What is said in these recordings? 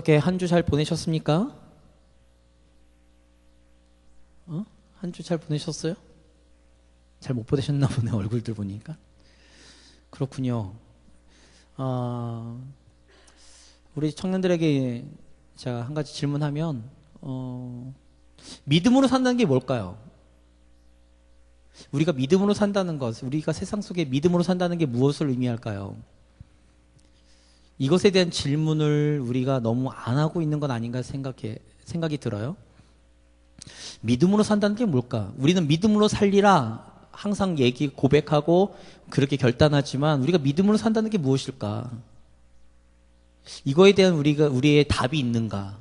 어떻게 한 주 잘 보내셨습니까? 한 주 잘 보내셨어요? 잘 못 보내셨나 보네, 얼굴들 보니까. 그렇군요. 아, 우리 청년들에게 제가 한 가지 질문하면, 믿음으로 산다는 게 뭘까요? 우리가 믿음으로 산다는 것, 우리가 세상 속에 믿음으로 산다는 게 무엇을 의미할까요? 이것에 대한 질문을 우리가 너무 안 하고 있는 건 아닌가 생각이 들어요. 믿음으로 산다는 게 뭘까? 우리는 믿음으로 살리라 항상 고백하고 그렇게 결단하지만 우리가 믿음으로 산다는 게 무엇일까? 이거에 대한 우리의 답이 있는가?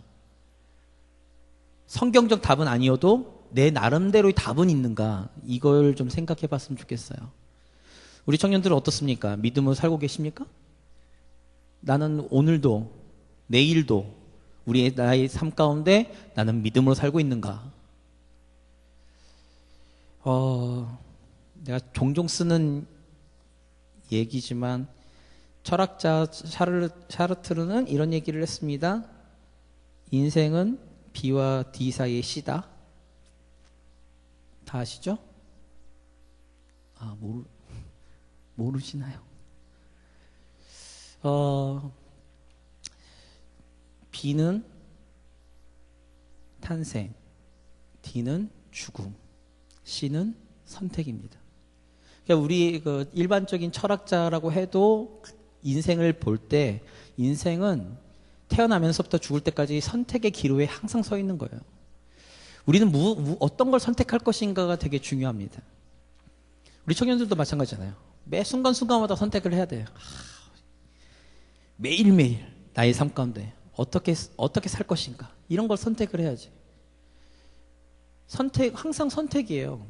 성경적 답은 아니어도 내 나름대로의 답은 있는가? 이걸 좀 생각해 봤으면 좋겠어요. 우리 청년들은 어떻습니까? 믿음으로 살고 계십니까? 나는 오늘도 내일도 나의 삶 가운데 나는 믿음으로 살고 있는가? 내가 종종 쓰는 얘기지만 철학자 샤르트르는 이런 얘기를 했습니다. 인생은 B와 D 사이의 C다. 다 아시죠? 모르시나요? B는 탄생, D는 죽음, C는 선택입니다. 그러니까 우리 일반적인 철학자라고 해도 인생을 볼 때 인생은 태어나면서부터 죽을 때까지 선택의 기로에 항상 서 있는 거예요. 우리는 어떤 걸 선택할 것인가가 되게 중요합니다. 우리 청년들도 마찬가지잖아요. 매 순간순간마다 선택을 해야 돼요. 매일매일 나의 삶 가운데 어떻게 살 것인가 이런 걸 선택을 해야지. 항상 선택이에요.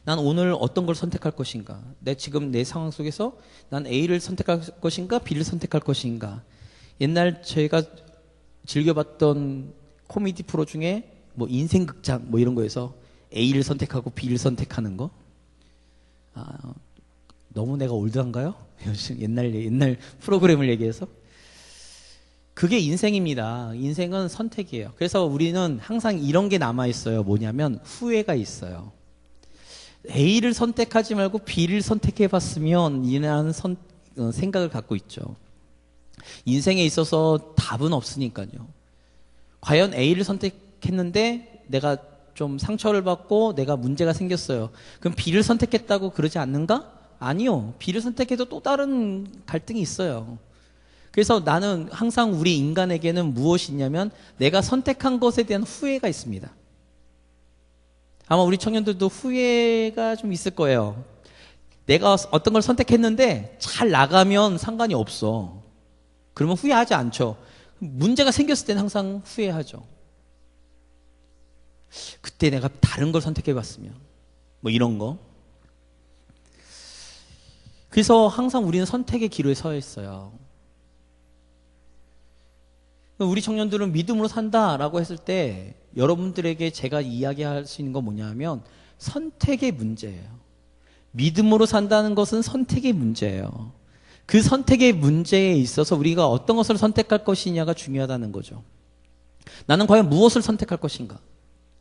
난 오늘 어떤 걸 선택할 것인가? 지금 내 상황 속에서 난 A를 선택할 것인가? B를 선택할 것인가? 옛날 저희가 즐겨봤던 코미디 프로 중에 인생극장 이런 거에서 A를 선택하고 B를 선택하는 거. 너무 내가 올드한가요? 옛날 프로그램을 얘기해서. 그게 인생입니다. 인생은 선택이에요. 그래서 우리는 항상 이런 게 남아있어요. 뭐냐면 후회가 있어요. A를 선택하지 말고 B를 선택해봤으면 이라는 생각을 갖고 있죠. 인생에 있어서 답은 없으니까요. 과연 A를 선택했는데 내가 좀 상처를 받고 내가 문제가 생겼어요. 그럼 B를 선택했다고 그러지 않는가? 아니요. B를 선택해도 또 다른 갈등이 있어요. 그래서 나는 항상 우리 인간에게는 무엇이 있냐면 내가 선택한 것에 대한 후회가 있습니다. 아마 우리 청년들도 후회가 좀 있을 거예요. 내가 어떤 걸 선택했는데 잘 나가면 상관이 없어. 그러면 후회하지 않죠. 문제가 생겼을 때는 항상 후회하죠. 그때 내가 다른 걸 선택해봤으면 이런 거. 그래서 항상 우리는 선택의 기로에 서 있어요. 우리 청년들은 믿음으로 산다라고 했을 때 여러분들에게 제가 이야기할 수 있는 건 뭐냐면 선택의 문제예요. 믿음으로 산다는 것은 선택의 문제예요. 그 선택의 문제에 있어서 우리가 어떤 것을 선택할 것이냐가 중요하다는 거죠. 나는 과연 무엇을 선택할 것인가?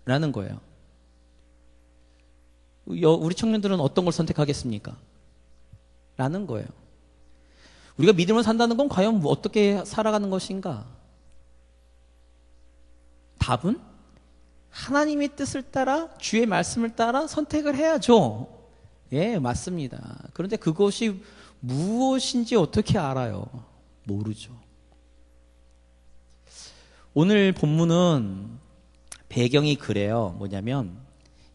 라는 거예요. 우리 청년들은 어떤 걸 선택하겠습니까? 라는 거예요. 우리가 믿음으로 산다는 건 과연 어떻게 살아가는 것인가? 답은 하나님의 뜻을 따라 주의 말씀을 따라 선택을 해야죠. 예, 맞습니다. 그런데 그것이 무엇인지 어떻게 알아요? 모르죠. 오늘 본문은 배경이 그래요. 뭐냐면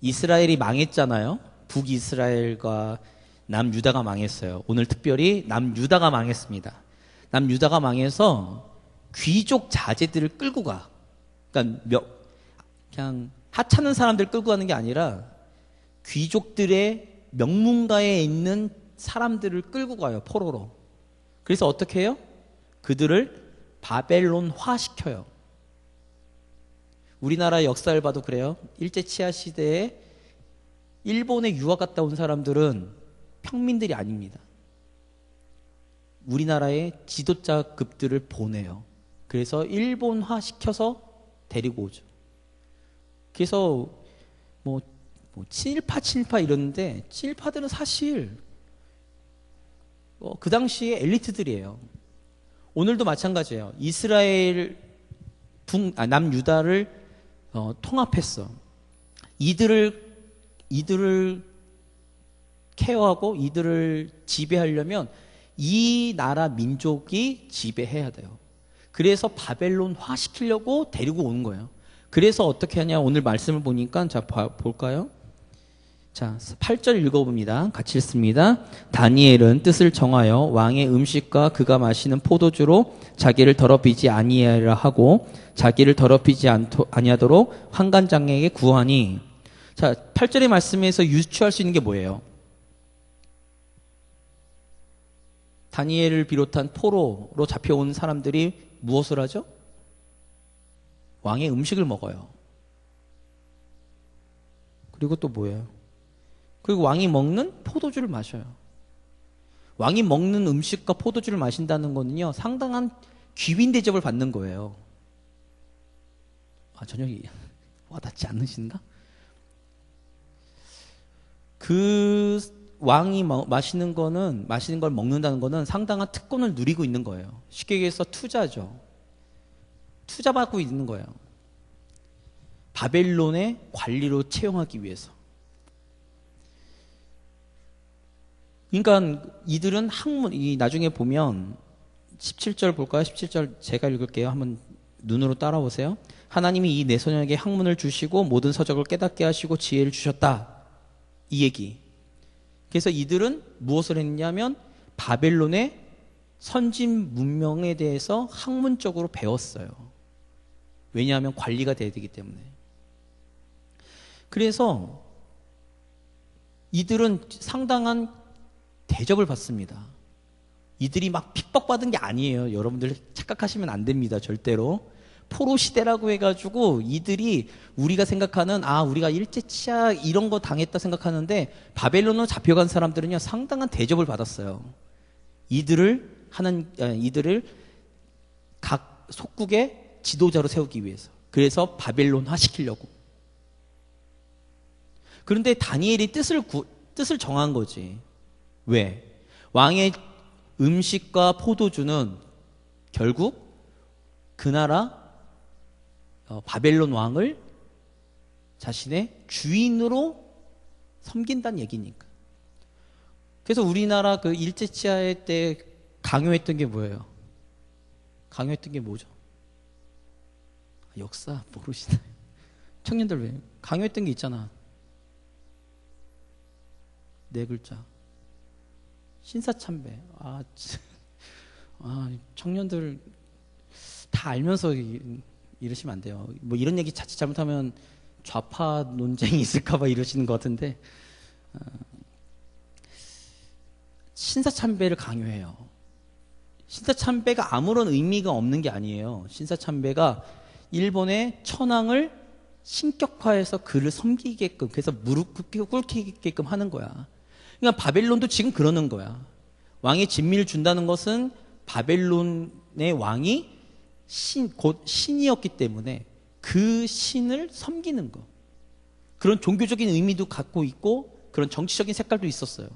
이스라엘이 망했잖아요. 북이스라엘과 남유다가 망했어요. 오늘 특별히 남유다가 망했습니다. 남유다가 망해서 귀족 자제들을 끌고 가. 그러니까 그냥 하찮은 사람들 끌고 가는 게 아니라 귀족들의 명문가에 있는 사람들을 끌고 가요. 포로로. 그래서 어떻게 해요? 그들을 바벨론화 시켜요. 우리나라 역사를 봐도 그래요. 일제 치하 시대에 일본에 유학 갔다 온 사람들은 평민들이 아닙니다. 우리나라의 지도자급들을 보내요. 그래서 일본화 시켜서 데리고 오죠. 그래서 친일파 이러는데 친일파들은 사실 그 당시에 엘리트들이에요. 오늘도 마찬가지예요. 이스라엘 남유다를 통합했어. 이들을 케어하고 이들을 지배하려면 이 나라 민족이 지배해야 돼요. 그래서 바벨론화 시키려고 데리고 오는 거예요. 그래서 어떻게 하냐, 오늘 말씀을 보니까 자 볼까요? 자, 8절 읽어봅니다. 같이 읽습니다. 다니엘은 뜻을 정하여 왕의 음식과 그가 마시는 포도주로 자기를 더럽히지 아니하라 하고 자기를 더럽히지 아니하도록 환관장에게 구하니. 자, 8절의 말씀에서 유추할 수 있는 게 뭐예요? 다니엘을 비롯한 포로로 잡혀온 사람들이 무엇을 하죠? 왕의 음식을 먹어요. 그리고 또 뭐예요? 그리고 왕이 먹는 포도주를 마셔요. 왕이 먹는 음식과 포도주를 마신다는 거는요, 상당한 귀빈 대접을 받는 거예요. 전혀 와닿지 않으신가? 그 왕이 마시는 걸 먹는다는 거는 상당한 특권을 누리고 있는 거예요. 쉽게 얘기해서 투자죠. 투자받고 있는 거예요. 바벨론의 관리로 채용하기 위해서. 그러니까 이들은 나중에 보면 17절 볼까요? 17절 제가 읽을게요. 한번 눈으로 따라오세요. 하나님이 이 내 소년에게 학문을 주시고 모든 서적을 깨닫게 하시고 지혜를 주셨다. 이 얘기. 그래서 이들은 무엇을 했냐면 바벨론의 선진 문명에 대해서 학문적으로 배웠어요. 왜냐하면 관리가 돼야 되기 때문에. 그래서 이들은 상당한 대접을 받습니다. 이들이 막 핍박받은 게 아니에요. 여러분들 착각하시면 안 됩니다. 절대로. 포로 시대라고 해가지고 이들이 우리가 생각하는 우리가 일제치하 이런 거 당했다 생각하는데 바벨론으로 잡혀간 사람들은요 상당한 대접을 받았어요. 이들을 각 속국의 지도자로 세우기 위해서. 그래서 바벨론화 시키려고. 그런데 다니엘이 뜻을 정한 거지. 왜? 왕의 음식과 포도주는 결국 그 나라 바벨론 왕을 자신의 주인으로 섬긴다는 얘기니까. 그래서 우리나라 그 일제치하 때 강요했던 게 뭐예요? 강요했던 게 뭐죠? 역사 모르시나요? 청년들 왜? 강요했던 게 있잖아. 네 글자. 신사참배. 청년들 다 알면서 이러시면 안 돼요. 뭐 이런 얘기 자칫 잘못하면 좌파 논쟁이 있을까봐 이러시는 것 같은데, 신사참배를 강요해요. 신사참배가 아무런 의미가 없는 게 아니에요. 신사참배가 일본의 천황을 신격화해서 그를 섬기게끔, 그래서 무릎 꿇게끔 하는 거야. 그러니까 바벨론도 지금 그러는 거야. 왕의 진미를 준다는 것은 바벨론의 왕이 곧 신이었기 때문에 그 신을 섬기는 거. 그런 종교적인 의미도 갖고 있고 그런 정치적인 색깔도 있었어요.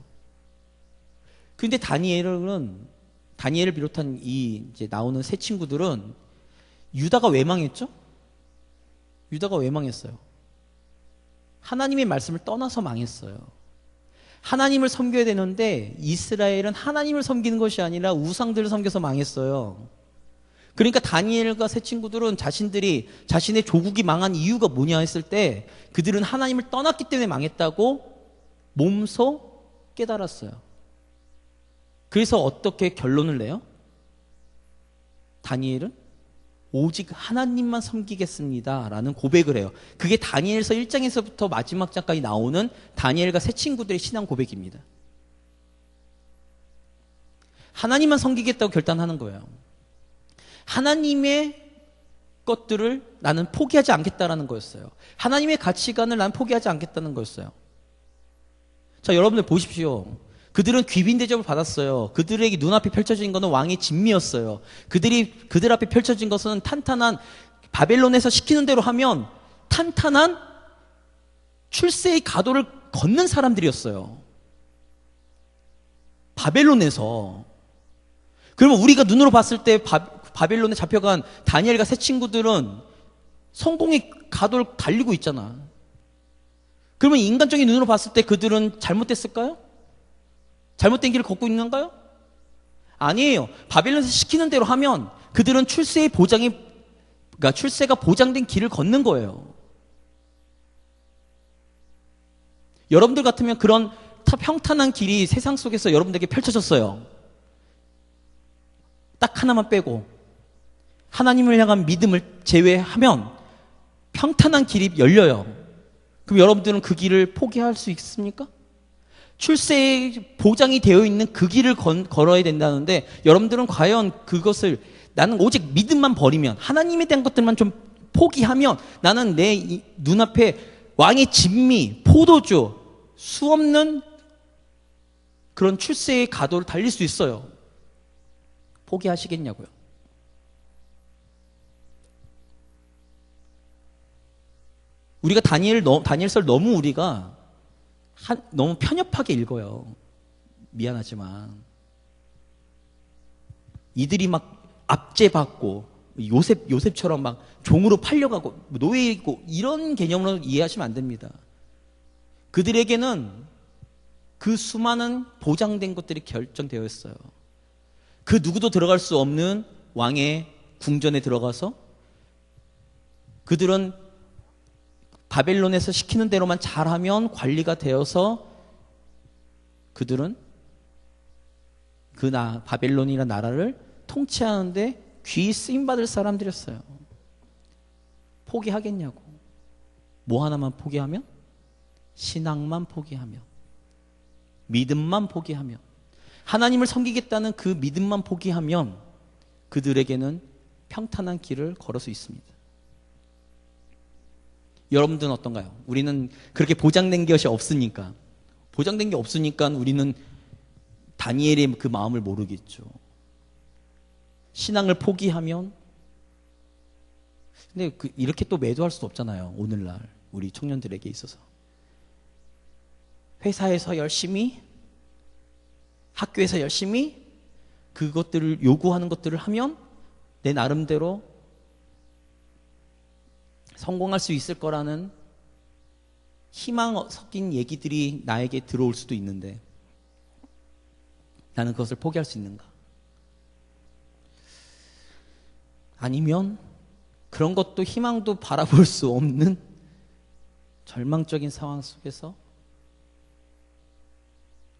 그런데 다니엘을 비롯한 이제 나오는 세 친구들은 유다가 왜 망했죠? 유다가 왜 망했어요? 하나님의 말씀을 떠나서 망했어요. 하나님을 섬겨야 되는데 이스라엘은 하나님을 섬기는 것이 아니라 우상들을 섬겨서 망했어요. 그러니까 다니엘과 세 친구들은 자신의 조국이 망한 이유가 뭐냐 했을 때 그들은 하나님을 떠났기 때문에 망했다고 몸소 깨달았어요. 그래서 어떻게 결론을 내요? 다니엘은 오직 하나님만 섬기겠습니다 라는 고백을 해요. 그게 다니엘서 1장에서부터 마지막 장까지 나오는 다니엘과 세 친구들의 신앙 고백입니다. 하나님만 섬기겠다고 결단하는 거예요. 하나님의 것들을 나는 포기하지 않겠다라는 거였어요. 하나님의 가치관을 나는 포기하지 않겠다는 거였어요. 자, 여러분들 보십시오. 그들은 귀빈 대접을 받았어요. 그들에게 눈앞에 펼쳐진 것은 왕의 진미였어요. 그들 앞에 펼쳐진 것은 탄탄한, 바벨론에서 시키는 대로 하면 탄탄한 출세의 가도를 걷는 사람들이었어요. 바벨론에서. 그러면 우리가 눈으로 봤을 때 바벨론에 잡혀간 다니엘과 세 친구들은 성공의 가도를 달리고 있잖아. 그러면 인간적인 눈으로 봤을 때 그들은 잘못됐을까요? 잘못된 길을 걷고 있는가요? 아니에요. 바벨론에서 시키는 대로 하면 그들은 그러니까 출세가 보장된 길을 걷는 거예요. 여러분들 같으면 그런 평탄한 길이 세상 속에서 여러분들에게 펼쳐졌어요. 딱 하나만 빼고 하나님을 향한 믿음을 제외하면 평탄한 길이 열려요. 그럼 여러분들은 그 길을 포기할 수 있습니까? 출세에 보장이 되어 있는 그 길을 걸어야 된다는데 여러분들은 과연 그것을 나는 오직 믿음만 버리면 하나님에 대한 것들만 좀 포기하면 나는 내 눈앞에 왕의 진미, 포도주, 수없는 그런 출세의 가도를 달릴 수 있어요. 포기하시겠냐고요. 우리가 다니엘서를 너무 우리가 너무 편협하게 읽어요. 미안하지만 이들이 막 압제받고 요셉처럼 막 종으로 팔려가고 노예이고 이런 개념으로 이해하시면 안 됩니다. 그들에게는 그 수많은 보장된 것들이 결정되어 있어요. 그 누구도 들어갈 수 없는 왕의 궁전에 들어가서 그들은 바벨론에서 시키는 대로만 잘하면 관리가 되어서 그들은 바벨론이라는 나라를 통치하는데 귀 쓰임받을 사람들이었어요. 포기하겠냐고. 뭐 하나만 포기하면? 신앙만 포기하면, 믿음만 포기하면, 하나님을 섬기겠다는 그 믿음만 포기하면 그들에게는 평탄한 길을 걸을 수 있습니다. 여러분들은 어떤가요? 우리는 그렇게 보장된 것이 없으니까, 보장된 게 없으니까 우리는 다니엘의 그 마음을 모르겠죠. 신앙을 포기하면, 근데 이렇게 또 매도할 수 없잖아요. 오늘날 우리 청년들에게 있어서. 회사에서 열심히, 학교에서 열심히 그것들을 요구하는 것들을 하면 내 나름대로 성공할 수 있을 거라는 희망 섞인 얘기들이 나에게 들어올 수도 있는데 나는 그것을 포기할 수 있는가? 아니면 그런 것도 희망도 바라볼 수 없는 절망적인 상황 속에서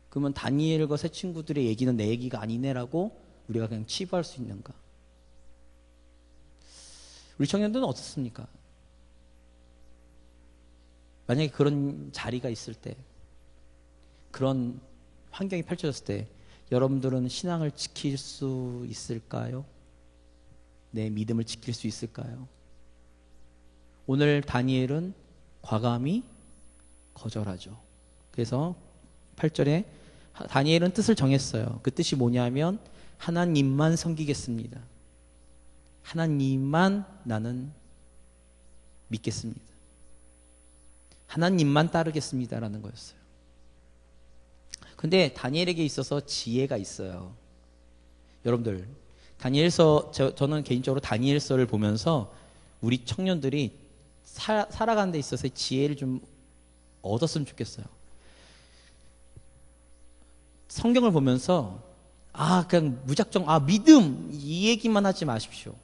그러면 다니엘과 세 친구들의 얘기는 내 얘기가 아니네라고 우리가 그냥 치부할 수 있는가? 우리 청년들은 어떻습니까? 만약에 그런 자리가 있을 때, 그런 환경이 펼쳐졌을 때 여러분들은 신앙을 지킬 수 있을까요? 내 믿음을 지킬 수 있을까요? 오늘 다니엘은 과감히 거절하죠. 그래서 8절에 다니엘은 뜻을 정했어요. 그 뜻이 뭐냐면 하나님만 섬기겠습니다. 하나님만 나는 믿겠습니다. 하나님만 따르겠습니다라는 거였어요. 근데 다니엘에게 있어서 지혜가 있어요. 여러분들, 다니엘서, 저는 개인적으로 다니엘서를 보면서 우리 청년들이 살아가는 데 있어서 지혜를 좀 얻었으면 좋겠어요. 성경을 보면서 그냥 무작정 믿음 이 얘기만 하지 마십시오.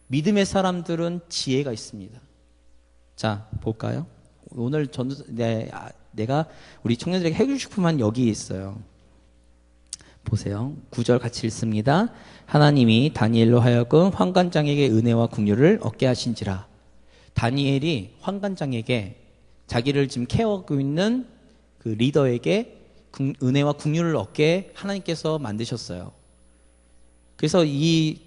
믿음의 사람들은 지혜가 있습니다. 자, 볼까요? 오늘 내가 우리 청년들에게 해주고 싶은 한 여기 있어요. 보세요. 9절 같이 읽습니다. 하나님이 다니엘로 하여금 환관장에게 은혜와 긍휼을 얻게 하신지라. 다니엘이 환관장에게 자기를 지금 케어하고 있는 그 리더에게 은혜와 긍휼을 얻게 하나님께서 만드셨어요. 그래서 이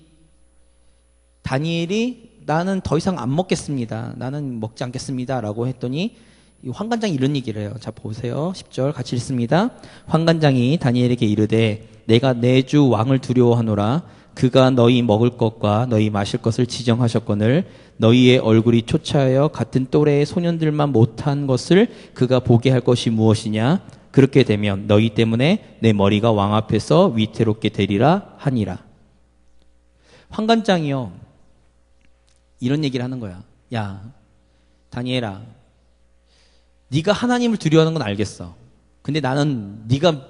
다니엘이 나는 더 이상 안 먹겠습니다. 나는 먹지 않겠습니다. 라고 했더니 이 환관장이 이런 얘기를 해요. 자, 보세요. 10절 같이 읽습니다. 환관장이 다니엘에게 이르되 내가 내 주 왕을 두려워하노라. 그가 너희 먹을 것과 너희 마실 것을 지정하셨거늘 너희의 얼굴이 초췌하여 같은 또래의 소년들만 못한 것을 그가 보게 할 것이 무엇이냐. 그렇게 되면 너희 때문에 내 머리가 왕 앞에서 위태롭게 되리라 하니라. 환관장이요, 이런 얘기를 하는 거야. 야, 다니엘아, 네가 하나님을 두려워하는 건 알겠어. 근데 나는 네가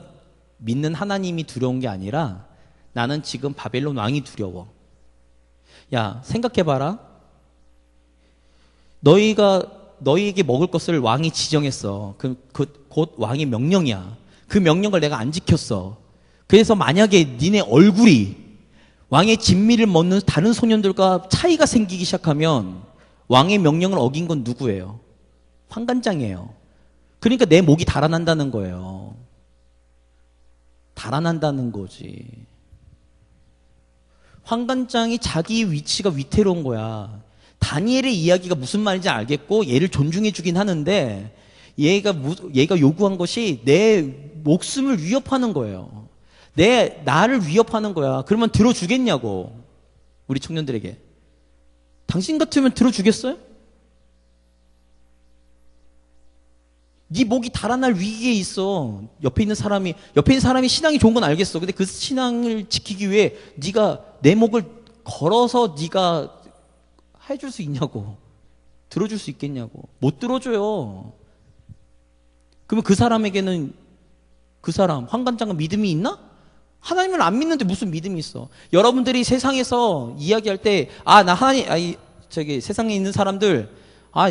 믿는 하나님이 두려운 게 아니라 나는 지금 바벨론 왕이 두려워. 야, 생각해봐라. 너희에게 먹을 것을 왕이 지정했어. 곧 왕의 명령이야. 그 명령을 내가 안 지켰어. 그래서 만약에 니네 얼굴이 왕의 진미를 먹는 다른 소년들과 차이가 생기기 시작하면 왕의 명령을 어긴 건 누구예요? 환관장이에요. 그러니까 내 목이 달아난다는 거예요. 달아난다는 거지. 환관장이 자기 위치가 위태로운 거야. 다니엘의 이야기가 무슨 말인지 알겠고 얘를 존중해 주긴 하는데 얘가 요구한 것이 내 목숨을 위협하는 거예요. 나를 위협하는 거야. 그러면 들어주겠냐고. 우리 청년들에게. 당신 같으면 들어주겠어요? 네 목이 달아날 위기에 있어. 옆에 있는 사람이 신앙이 좋은 건 알겠어. 근데 그 신앙을 지키기 위해 네가 내 목을 걸어서 네가 해줄 수 있냐고. 들어줄 수 있겠냐고. 못 들어줘요. 그러면 그 사람에게는 환관장은 믿음이 있나? 하나님을 안 믿는데 무슨 믿음이 있어? 여러분들이 세상에서 이야기할 때, 세상에 있는 사람들,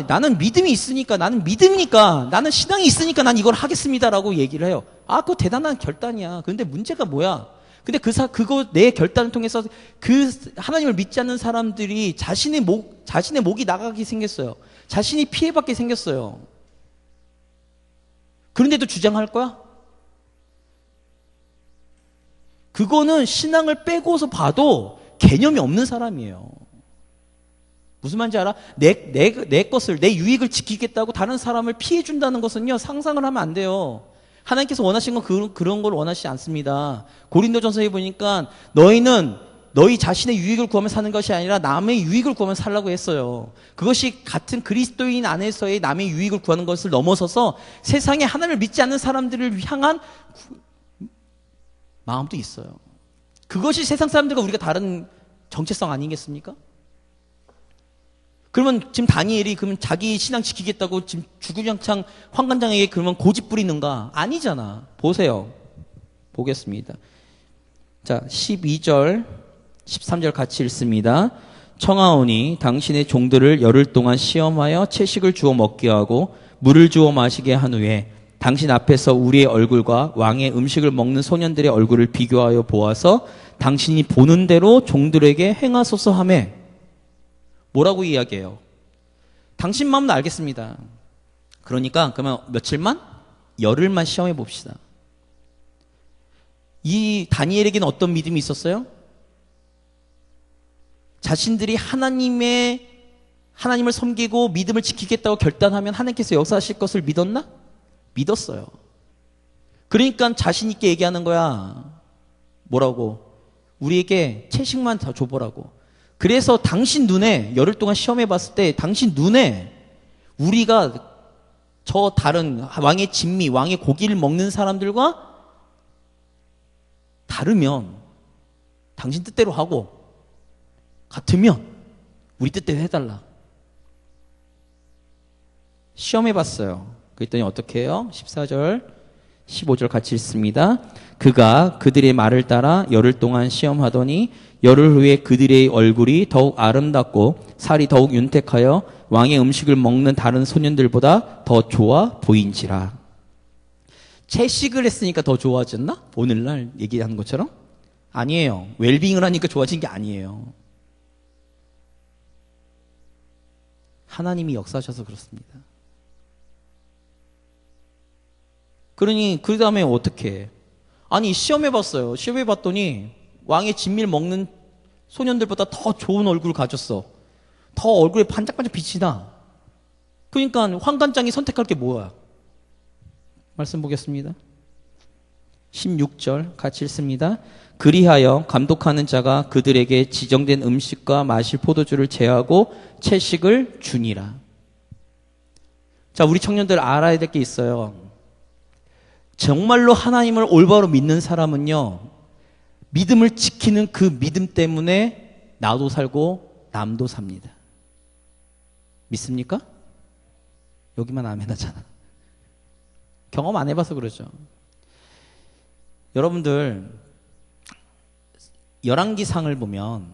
나는 믿음이 있으니까, 나는 신앙이 있으니까 난 이걸 하겠습니다라고 얘기를 해요. 그거 대단한 결단이야. 그런데 문제가 뭐야? 근데 내 결단을 통해서 하나님을 믿지 않는 사람들이 자신의 목이 나가게 생겼어요. 자신이 피해받게 생겼어요. 그런데도 주장할 거야? 그거는 신앙을 빼고서 봐도 개념이 없는 사람이에요. 무슨 말인지 알아? 내 것을, 내 유익을 지키겠다고 다른 사람을 피해준다는 것은요, 상상을 하면 안 돼요. 하나님께서 원하신 건 그런 걸 원하시지 않습니다. 고린도전서에 보니까 너희는 너희 자신의 유익을 구하며 사는 것이 아니라 남의 유익을 구하며 살라고 했어요. 그것이 같은 그리스도인 안에서의 남의 유익을 구하는 것을 넘어서서 세상에 하나님을 믿지 않는 사람들을 향한 마음도 있어요. 그것이 세상 사람들과 우리가 다른 정체성 아니겠습니까? 그러면 지금 다니엘이 자기 신앙 지키겠다고 지금 주구장창 환관장에게 그러면 고집 부리는가? 아니잖아. 보세요. 보겠습니다. 자, 12절, 13절 같이 읽습니다. 청하오니 당신의 종들을 열흘 동안 시험하여 채식을 주어 먹게 하고 물을 주어 마시게 한 후에 당신 앞에서 우리의 얼굴과 왕의 음식을 먹는 소년들의 얼굴을 비교하여 보아서 당신이 보는 대로 종들에게 행하소서 하며. 뭐라고 이야기해요? 당신 마음은 알겠습니다. 그러니까 그러면 며칠만? 열흘만 시험해 봅시다. 이 다니엘에게는 어떤 믿음이 있었어요? 자신들이 하나님을 섬기고 믿음을 지키겠다고 결단하면 하나님께서 역사하실 것을 믿었나? 믿었어요. 그러니까 자신 있게 얘기하는 거야. 뭐라고? 우리에게 채식만 더 줘보라고. 그래서 당신 눈에 열흘 동안 시험해 봤을 때 당신 눈에 우리가 저 다른 왕의 진미, 왕의 고기를 먹는 사람들과 다르면 당신 뜻대로 하고 같으면 우리 뜻대로 해달라. 시험해 봤어요. 그랬더니 어떻게 해요? 14절, 15절 같이 읽습니다. 그가 그들의 말을 따라 열흘 동안 시험하더니 열흘 후에 그들의 얼굴이 더욱 아름답고 살이 더욱 윤택하여 왕의 음식을 먹는 다른 소년들보다 더 좋아 보인지라. 채식을 했으니까 더 좋아졌나? 오늘날 얘기하는 것처럼? 아니에요. 웰빙을 하니까 좋아진 게 아니에요. 하나님이 역사하셔서 그렇습니다. 그러니 그 다음에 어떻게 해? 아니 시험해봤어요. 시험해봤더니 왕의 진미를 먹는 소년들보다 더 좋은 얼굴을 가졌어. 더 얼굴에 반짝반짝 빛이 나. 그러니까 환관장이 선택할 게 뭐야? 말씀 보겠습니다. 16절 같이 읽습니다. 그리하여 감독하는 자가 그들에게 지정된 음식과 마실 포도주를 제하고 채식을 주니라. 자, 우리 청년들 알아야 될 게 있어요. 정말로 하나님을 올바로 믿는 사람은요, 믿음을 지키는 그 믿음 때문에 나도 살고 남도 삽니다. 믿습니까? 여기만 아멘 하잖아. 경험 안 해봐서 그러죠. 여러분들, 열왕기상을 보면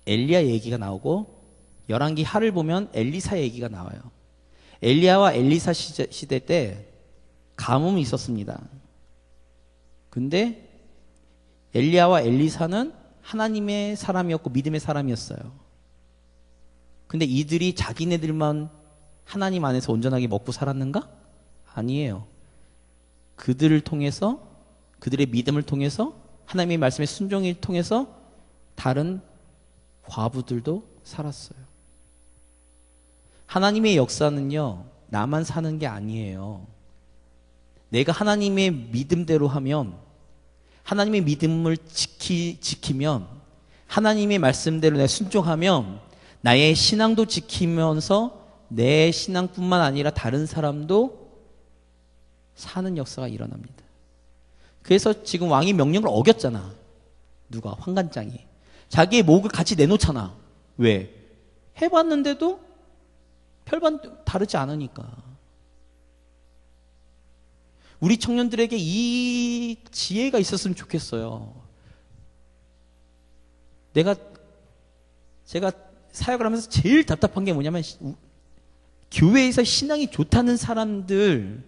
엘리야 얘기가 나오고 열왕기 하를 보면 엘리사 얘기가 나와요. 엘리야와 엘리사 시대 때 가뭄이 있었습니다. 근데 엘리야와 엘리사는 하나님의 사람이었고 믿음의 사람이었어요. 근데 이들이 자기네들만 하나님 안에서 온전하게 먹고 살았는가? 아니에요. 그들을 통해서, 그들의 믿음을 통해서, 하나님의 말씀의 순종을 통해서 다른 과부들도 살았어요. 하나님의 역사는요, 나만 사는 게 아니에요. 내가 하나님의 믿음대로 하면, 하나님의 믿음을 지키면, 하나님의 말씀대로 내가 순종하면 나의 신앙도 지키면서 내 신앙뿐만 아니라 다른 사람도 사는 역사가 일어납니다. 그래서 지금 왕이 명령을 어겼잖아. 누가? 환관장이. 자기의 목을 같이 내놓잖아. 왜? 해봤는데도 별반 다르지 않으니까. 우리 청년들에게 이 지혜가 있었으면 좋겠어요. 제가 사역을 하면서 제일 답답한 게 뭐냐면, 교회에서 신앙이 좋다는 사람들,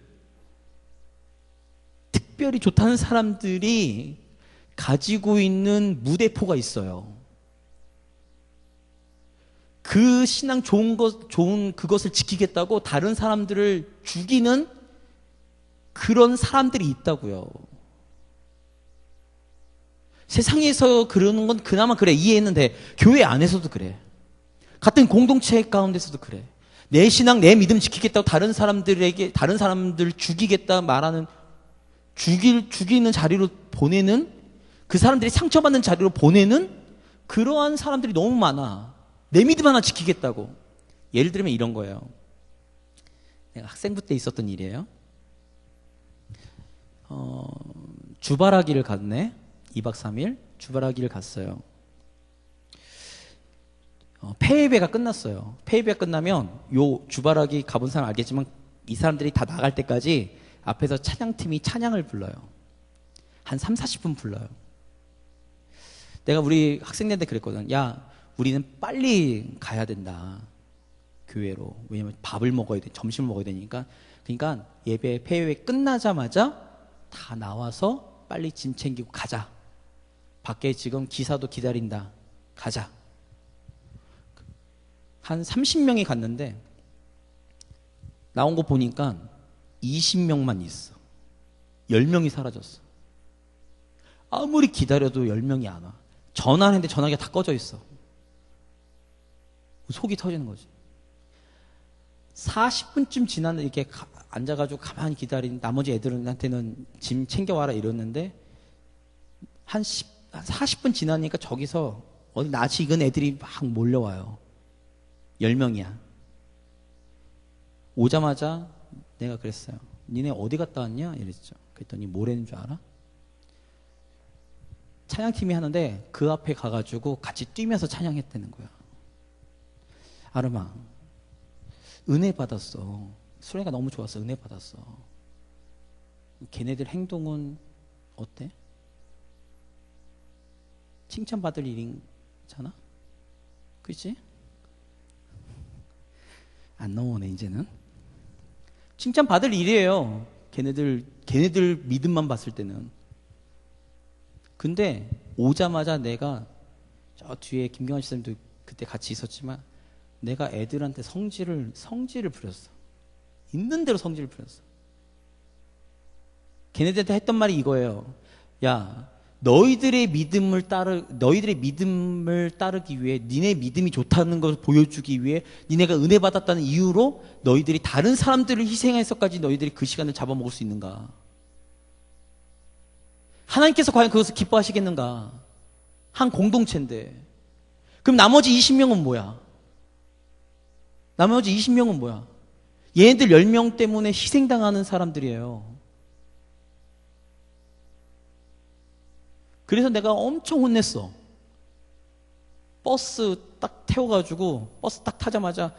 특별히 좋다는 사람들이 가지고 있는 무대포가 있어요. 그 신앙 좋은 그것을 지키겠다고 다른 사람들을 죽이는 그런 사람들이 있다고요. 세상에서 그러는 건 그나마 그래, 이해했는데 교회 안에서도 그래. 같은 공동체 가운데서도 그래. 내 신앙, 내 믿음 지키겠다고 다른 사람들 죽이겠다 말하는, 죽이는 자리로 보내는, 그 사람들이 상처받는 자리로 보내는 그러한 사람들이 너무 많아. 내 믿음 하나 지키겠다고. 예를 들면 이런 거예요. 내가 학생부 때 있었던 일이에요. 주바라기를 갔네. 2박 3일 주바라기를 갔어요. 폐예배가 끝났어요. 폐예배가 끝나면 요 주바라기 가본 사람 알겠지만 이 사람들이 다 나갈 때까지 앞에서 찬양팀이 찬양을 불러요. 한 3, 40분 불러요. 내가 우리 학생들한테 그랬거든. 야, 우리는 빨리 가야 된다. 교회로. 왜냐면 밥을 먹어야 돼. 점심을 먹어야 되니까. 그러니까 예배, 폐예배 끝나자마자 다 나와서 빨리 짐 챙기고 가자. 밖에 지금 기사도 기다린다. 가자. 한 30명이 갔는데 나온 거 보니까 20명만 있어. 10명이 사라졌어. 아무리 기다려도 10명이 안 와. 전화했는데 전화기가 다 꺼져 있어. 속이 터지는 거지. 40분쯤 지났는데 이렇게 앉아가지고 가만히 기다린 나머지 애들한테는 짐 챙겨와라 이랬는데 한 40분 지나니까 저기서 어디 낯이 익은 애들이 막 몰려와요. 10명이야. 오자마자 내가 그랬어요. 니네 어디 갔다 왔냐? 이랬죠. 그랬더니 뭐라는 줄 알아? 찬양팀이 하는데 그 앞에 가가지고 같이 뛰면서 찬양했다는 거야. 아름아, 은혜 받았어. 수련회가 너무 좋았어. 은혜 받았어. 걔네들 행동은 어때? 칭찬받을 일이잖아? 그치? 안 넘어오네 이제는. 칭찬받을 일이에요. 걔네들 믿음만 봤을 때는. 근데 오자마자 내가 저 뒤에 김경환 씨도 그때 같이 있었지만 내가 애들한테 성질을 부렸어. 있는 대로 성질을 부렸어. 걔네들한테 했던 말이 이거예요. 야, 너희들의 믿음을 따르기 위해, 니네 믿음이 좋다는 것을 보여주기 위해, 니네가 은혜 받았다는 이유로 너희들이 다른 사람들을 희생해서까지 너희들이 그 시간을 잡아먹을 수 있는가? 하나님께서 과연 그것을 기뻐하시겠는가? 한 공동체인데. 그럼 나머지 20명은 뭐야? 나머지 20명은 뭐야? 얘네들 10명 때문에 희생당하는 사람들이에요. 그래서 내가 엄청 혼냈어. 버스 딱 태워가지고 버스 딱 타자마자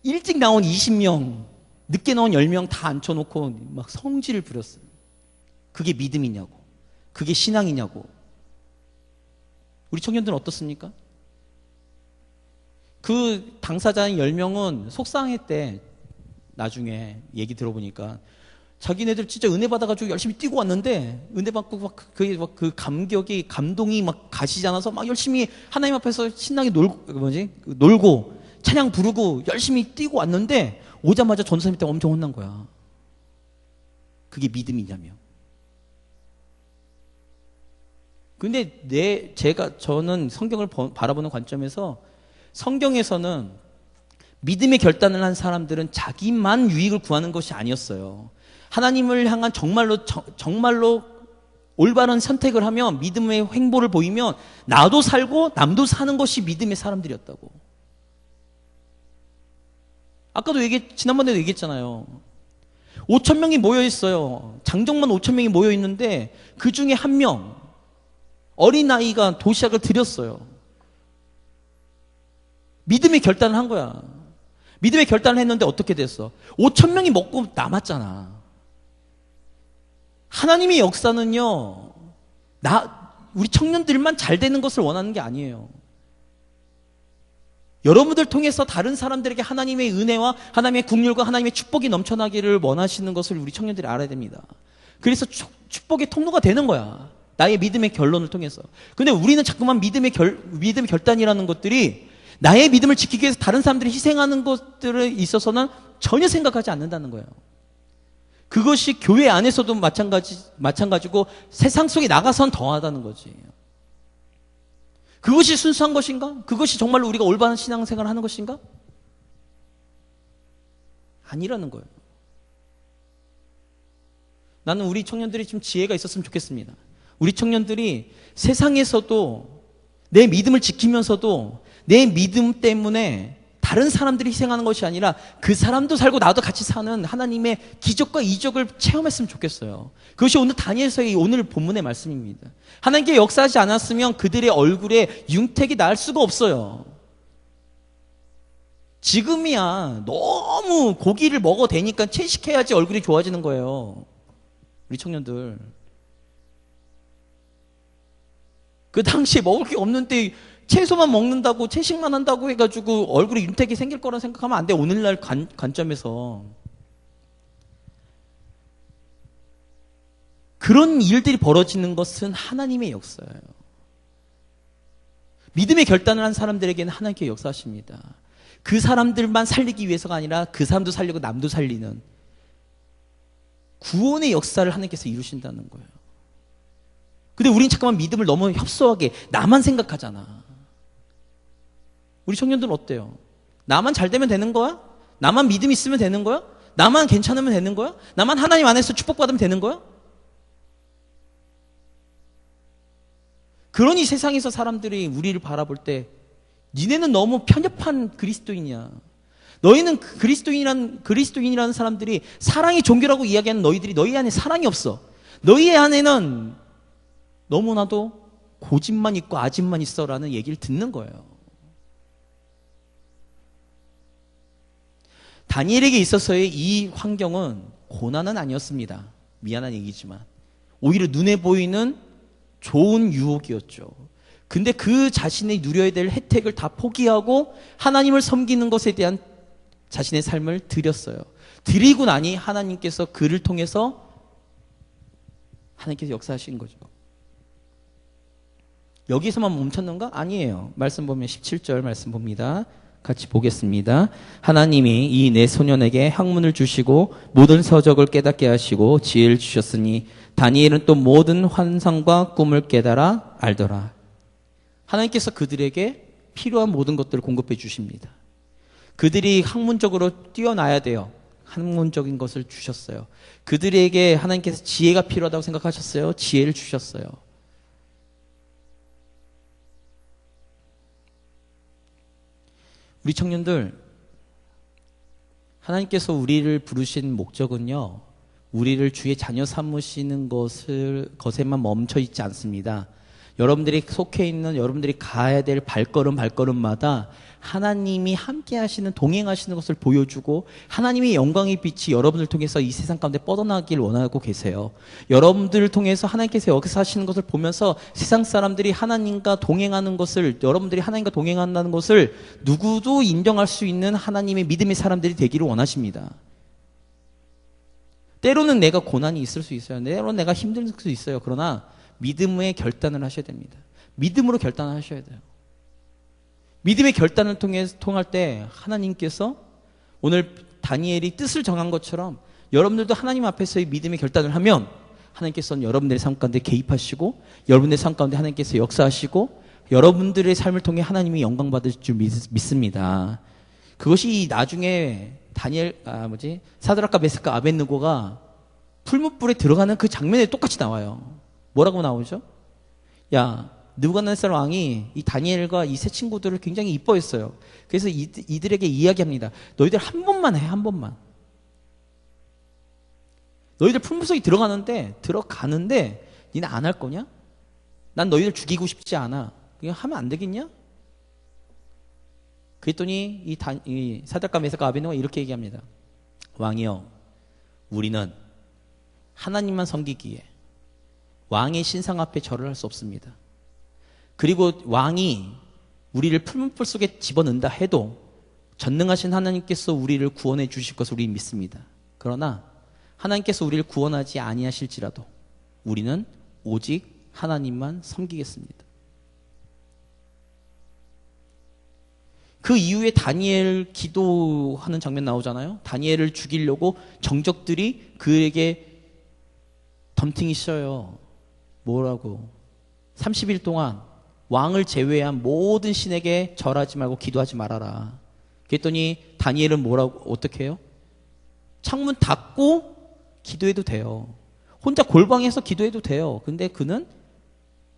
일찍 나온 20명, 늦게 나온 10명 다 앉혀놓고 막 성질을 부렸어요. 그게 믿음이냐고. 그게 신앙이냐고. 우리 청년들은 어떻습니까? 그 당사자인 10명은 속상했대. 나중에 얘기 들어보니까 자기네들 진짜 은혜 받아가지고 열심히 뛰고 왔는데 은혜 받고 막 그 감격이, 감동이 막 가시지 않아서 막 열심히 하나님 앞에서 신나게 놀고 찬양 부르고 열심히 뛰고 왔는데 오자마자 전도사님 때 엄청 혼난 거야. 그게 믿음이냐며. 근데 저는 성경을 바라보는 관점에서 성경에서는 믿음의 결단을 한 사람들은 자기만 유익을 구하는 것이 아니었어요. 하나님을 향한 정말로 올바른 선택을 하면, 믿음의 행보를 보이면 나도 살고 남도 사는 것이 믿음의 사람들이었다고. 아까도 지난번에도 얘기했잖아요. 5,000명이 모여 있어요. 장정만 5,000명이 모여 있는데 그 중에 한 명, 어린아이가 도시락을 드렸어요. 믿음의 결단을 한 거야. 믿음의 결단을 했는데 어떻게 됐어? 5,000명이 먹고 남았잖아. 하나님의 역사는요, 우리 청년들만 잘 되는 것을 원하는 게 아니에요. 여러분들 통해서 다른 사람들에게 하나님의 은혜와 하나님의 긍휼과 하나님의 축복이 넘쳐나기를 원하시는 것을 우리 청년들이 알아야 됩니다. 그래서 축복의 통로가 되는 거야. 나의 믿음의 결론을 통해서. 근데 우리는 자꾸만 믿음의 결단이라는 것들이 나의 믿음을 지키기 위해서 다른 사람들이 희생하는 것들에 있어서는 전혀 생각하지 않는다는 거예요. 그것이 교회 안에서도 마찬가지고 세상 속에 나가선 더하다는 거지. 그것이 순수한 것인가? 그것이 정말로 우리가 올바른 신앙생활을 하는 것인가? 아니라는 거예요. 나는 우리 청년들이 좀 지혜가 있었으면 좋겠습니다. 우리 청년들이 세상에서도 내 믿음을 지키면서도 내 믿음 때문에 다른 사람들이 희생하는 것이 아니라 그 사람도 살고 나도 같이 사는 하나님의 기적과 이적을 체험했으면 좋겠어요. 그것이 오늘 다니엘서의 오늘 본문의 말씀입니다. 하나님께 역사하지 않았으면 그들의 얼굴에 융택이 날 수가 없어요. 지금이야 너무 고기를 먹어대니까 채식해야지 얼굴이 좋아지는 거예요. 우리 청년들. 그 당시에 먹을 게 없는데 채소만 먹는다고, 채식만 한다고 해가지고 얼굴에 윤택이 생길 거라 생각하면 안 돼. 오늘날 관점에서. 그런 일들이 벌어지는 것은 하나님의 역사예요. 믿음의 결단을 한 사람들에게는 하나님께 역사하십니다. 그 사람들만 살리기 위해서가 아니라 그 사람도 살리고 남도 살리는 구원의 역사를 하나님께서 이루신다는 거예요. 근데 우린 잠깐만 믿음을 너무 협소하게 나만 생각하잖아. 우리 청년들은 어때요? 나만 잘 되면 되는 거야? 나만 믿음 있으면 되는 거야? 나만 괜찮으면 되는 거야? 나만 하나님 안에서 축복받으면 되는 거야? 그러니 세상에서 사람들이 우리를 바라볼 때 니네는 너무 편협한 그리스도인이야. 너희는 그리스도인이라는 사람들이 사랑이 종교라고 이야기하는 너희들이 너희 안에 사랑이 없어. 너희 안에는 너무나도 고집만 있고 아집만 있어라는 얘기를 듣는 거예요. 다니엘에게 있어서의 이 환경은 고난은 아니었습니다. 미안한 얘기지만 오히려 눈에 보이는 좋은 유혹이었죠. 근데 그 자신이 누려야 될 혜택을 다 포기하고 하나님을 섬기는 것에 대한 자신의 삶을 드렸어요. 드리고 나니 하나님께서 그를 통해서 하나님께서 역사하신 거죠. 여기서만 멈췄는가? 아니에요. 말씀 보면 17절 말씀 봅니다. 같이 보겠습니다. 하나님이 이 내 소년에게 학문을 주시고 모든 서적을 깨닫게 하시고 지혜를 주셨으니 다니엘은 또 모든 환상과 꿈을 깨달아 알더라. 하나님께서 그들에게 필요한 모든 것들을 공급해 주십니다. 그들이 학문적으로 뛰어나야 돼요. 학문적인 것을 주셨어요. 그들에게 하나님께서 지혜가 필요하다고 생각하셨어요. 지혜를 주셨어요. 우리 청년들, 하나님께서 우리를 부르신 목적은요, 우리를 주의 자녀 삼으시는 것에만 멈춰 있지 않습니다. 여러분들이 속해 있는, 여러분들이 가야 될 발걸음마다 하나님이 함께 하시는, 동행하시는 것을 보여주고 하나님의 영광의 빛이 여러분을 통해서 이 세상 가운데 뻗어나길 원하고 계세요. 여러분들을 통해서 하나님께서 여기서 하시는 것을 보면서 세상 사람들이 하나님과 동행하는 것을, 여러분들이 하나님과 동행한다는 것을 누구도 인정할 수 있는 하나님의 믿음의 사람들이 되기를 원하십니다. 때로는 내가 고난이 있을 수 있어요. 때로는 내가 힘들 수 있어요. 그러나 믿음의 결단을 하셔야 됩니다. 믿음으로 결단을 하셔야 돼요. 믿음의 결단을 통할 때 하나님께서 오늘 다니엘이 뜻을 정한 것처럼 여러분들도 하나님 앞에서의 믿음의 결단을 하면 하나님께서는 여러분들의 삶 가운데 개입하시고 여러분들의 삶 가운데 하나님께서 역사하시고 여러분들의 삶을 통해 하나님이 영광 받을 줄 믿습니다. 그것이 나중에 사드락과 메삭과 아벳느고가 풀무불에 들어가는 그 장면에 똑같이 나와요. 뭐라고 나오죠? 야, 느부갓네살 왕이 이 다니엘과 이 세 친구들을 굉장히 이뻐했어요. 그래서 이들에게 이야기합니다. 너희들 한 번만 해, 한 번만. 너희들 풀무속에 들어가는데 니네 안 할 거냐? 난 너희들 죽이고 싶지 않아. 그냥 하면 안 되겠냐? 그랬더니 이 사드락과 메삭과 아벳느고가 이렇게 얘기합니다. 왕이여, 우리는 하나님만 섬기기에 왕의 신상 앞에 절을 할 수 없습니다. 그리고 왕이 우리를 풀무불 속에 집어넣는다 해도 전능하신 하나님께서 우리를 구원해 주실 것을 우리는 믿습니다. 그러나 하나님께서 우리를 구원하지 아니하실지라도 우리는 오직 하나님만 섬기겠습니다. 그 이후에 다니엘 기도하는 장면 나오잖아요. 다니엘을 죽이려고 정적들이 그에게 덤팅이 씌어요. 뭐라고? 30일 동안 왕을 제외한 모든 신에게 절하지 말고 기도하지 말아라. 그랬더니 다니엘은 어떻게 해요? 창문 닫고 기도해도 돼요. 혼자 골방에서 기도해도 돼요. 근데 그는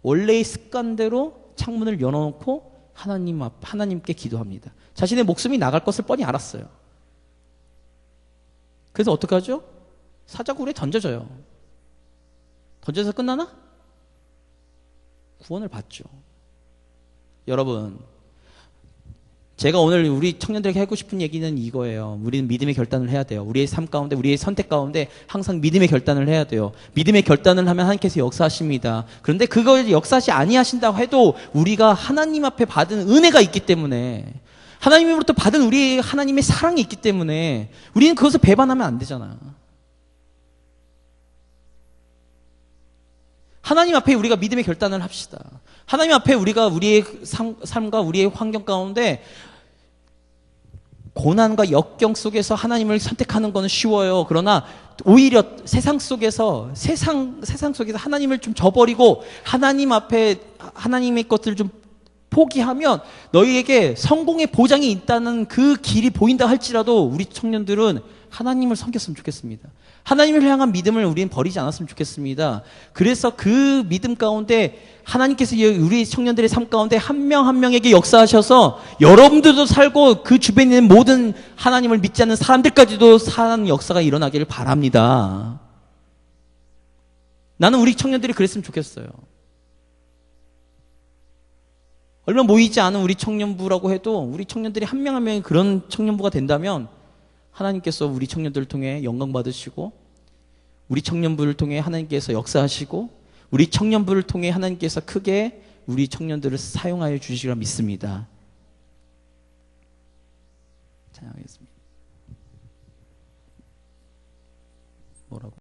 원래의 습관대로 창문을 열어놓고 하나님께 기도합니다. 자신의 목숨이 나갈 것을 뻔히 알았어요. 그래서 어떻게 하죠? 사자굴에 던져져요. 던져서 끝나나? 구원을 받죠. 여러분, 제가 오늘 우리 청년들에게 하고 싶은 얘기는 이거예요. 우리는 믿음의 결단을 해야 돼요. 우리의 삶 가운데, 우리의 선택 가운데 항상 믿음의 결단을 해야 돼요. 믿음의 결단을 하면 하나님께서 역사하십니다. 그런데 그걸 역사하지 아니하신다고 해도 우리가 하나님 앞에 받은 은혜가 있기 때문에, 하나님으로부터 받은 우리 하나님의 사랑이 있기 때문에 우리는 그것을 배반하면 안 되잖아요. 하나님 앞에 우리가 믿음의 결단을 합시다. 하나님 앞에 우리가 우리의 삶과 우리의 환경 가운데 고난과 역경 속에서 하나님을 선택하는 것은 쉬워요. 그러나 오히려 세상 속에서 하나님을 좀 저버리고 하나님 앞에 하나님의 것들을 좀 포기하면 너희에게 성공의 보장이 있다는 그 길이 보인다 할지라도 우리 청년들은 하나님을 섬겼으면 좋겠습니다. 하나님을 향한 믿음을 우리는 버리지 않았으면 좋겠습니다. 그래서 그 믿음 가운데 하나님께서 우리 청년들의 삶 가운데 한 명 한 명에게 역사하셔서 여러분들도 살고 그 주변에 있는 모든 하나님을 믿지 않는 사람들까지도 사는 역사가 일어나기를 바랍니다. 나는 우리 청년들이 그랬으면 좋겠어요. 얼마 모이지 않은 우리 청년부라고 해도 우리 청년들이 한 명 한 명이 그런 청년부가 된다면 하나님께서 우리 청년들을 통해 영광 받으시고 우리 청년부를 통해 하나님께서 역사하시고 우리 청년부를 통해 하나님께서 크게 우리 청년들을 사용하여 주시리라 믿습니다. 찬양하겠습니다. 뭐라고?